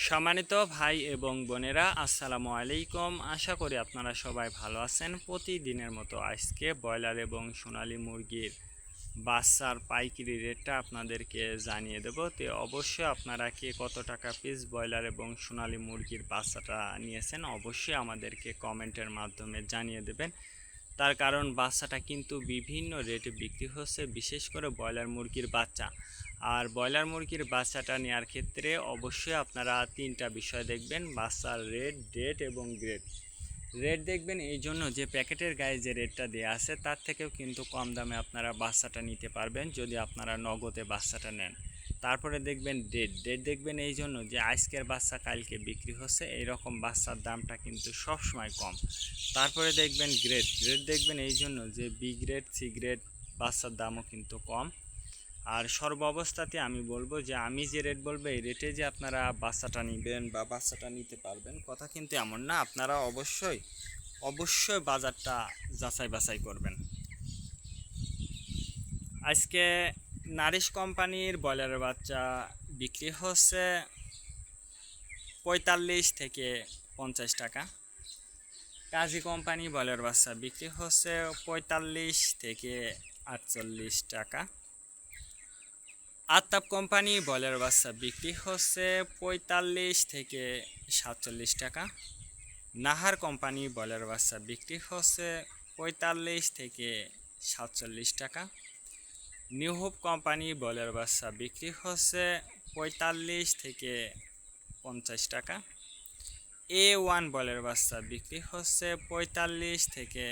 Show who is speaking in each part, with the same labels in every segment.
Speaker 1: সম্মানিত ভাই এবং বোনেরা, আসসালামু আলাইকুম। আশা করি আপনারা সবাই ভালো আছেন। প্রতিদিনের মতো আজকে ব্রয়লার এবং সোনালী মুরগির বাচ্চার পাইকারি রেটটা আপনাদেরকে জানিয়ে দেব। তো অবশ্যই আপনারা কে কত টাকা পিস ব্রয়লার এবং সোনালী মুরগির বাচ্চাটা নিয়েছেন অবশ্যই আমাদেরকে কমেন্টের মাধ্যমে জানিয়ে দেবেন। তার কারণ বাচ্চাটা কিন্তু বিভিন্ন রেটে বিক্রি হচ্ছে, বিশেষ করে ব্রয়লার মুরগির বাচ্চা। আর ব্রয়লার মুরগির বাচ্চাটা নেওয়ার ক্ষেত্রে অবশ্যই আপনারা তিনটা বিষয় দেখবেন: বাচ্চার রেট, ডেট এবং গ্রেড। রেট দেখবেন এই জন্য যে প্যাকেটের গায়ে যে রেটটা দেওয়া আছে তার থেকেও কিন্তু কম দামে আপনারা বাচ্চাটা নিতে পারবেন যদি আপনারা নগদে বাচ্চাটা নেন। তারপরে দেখবেন ডেট। ডেট দেখবেন এই জন্য যে আজকের বাচ্চা কালকে বিক্রি হচ্ছে, এইরকম বাচ্চার দামটা কিন্তু সবসময় কম। তারপরে দেখবেন গ্রেড। গ্রেড দেখবেন এই জন্য যে বি গ্রেড, সি গ্রেড বাচ্চার দামও কিন্তু কম। আর সর্বাবস্থাতে আমি বলবো যে আমি যে রেট বলবো এই রেটে যে আপনারা বাচ্চাটা নেবেন বা বাচ্চাটা নিতে পারবেন কথা কিন্তু এমন না। আপনারা অবশ্যই অবশ্যই বাজারটা যাচাই বাছাই করবেন। আজকে নারিশ কোম্পানির ব্রয়লারের বাচ্চা বিক্রি হচ্ছে ৪৫ থেকে ৫০ টাকা। কাজী কোম্পানি ব্রয়লার বাচ্চা বিক্রি হচ্ছে ৪৫ থেকে ৪৮ টাকা। আতাপ কোম্পানি ব্রয়লার বাচ্চা বিক্রি হচ্ছে ৪৫ থেকে ৪৭ টাকা। নাহার কোম্পানি ব্রয়লার বাচ্চা বিক্রি হচ্ছে ৪৫ থেকে ৪৭ টাকা। নিউ হোপ কোম্পানি ব্রয়লার বাচ্চা বিক্রি হচ্ছে ৪৫ থেকে ৫০ টাকা। A1 ব্রয়লার বাচ্চা বিক্রি হচ্ছে ৪৫ থেকে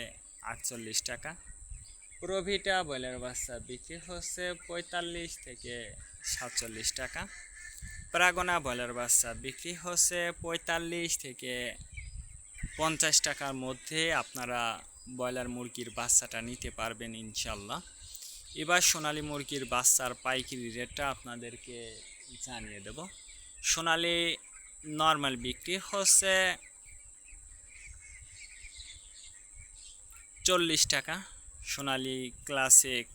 Speaker 1: ৪৮ টাকা। প্রভিটা ব্রয়লার বাচ্চা বিক্রি হচ্ছে ৪৫ থেকে ৪৭ টাকা। প্রাগনা ব্রয়লার বাচ্চা বিক্রি হচ্ছে ৪৫ থেকে ৫০ টাকার মধ্যে আপনারা ব্রয়লার মুরগির বাচ্চাটা নিতে পারবেন ইনশাল্লাহ। এবার সোনালী মুরগির বাচ্চার পাইকারি রেটটা আপনাদেরকে জানিয়ে দেব। সোনালী নর্মাল বিক্রি হচ্ছে ৪০ টাকা। সোনালী ক্লাসিক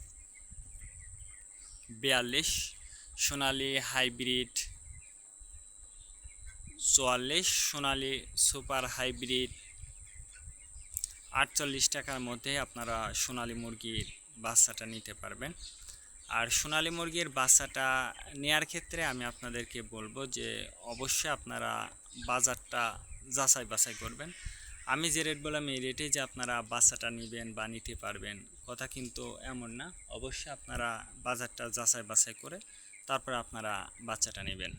Speaker 1: ৪২, সোনালী হাইব্রিড ৪৪, সোনালী সুপার হাইব্রিড ৪৮ টাকার মধ্যে আপনারা সোনালী মুরগির বাচ্চাটা নিতে পারবেন। আর সোনালী মুরগির বাচ্চাটা নেয়ার ক্ষেত্রে আমি আপনাদেরকে বলবো যে অবশ্যই আপনারা বাজারটা যাচাই বাছাই করবেন। আমি যে রেট বললাম এই রেটে যে আপনারা বাচ্চাটা নেবেন বা নিতে পারবেন কথা কিন্তু এমন না। অবশ্যই আপনারা বাজারটা যাচাই বাছাই করে তারপর আপনারা বাচ্চাটা নেবেন।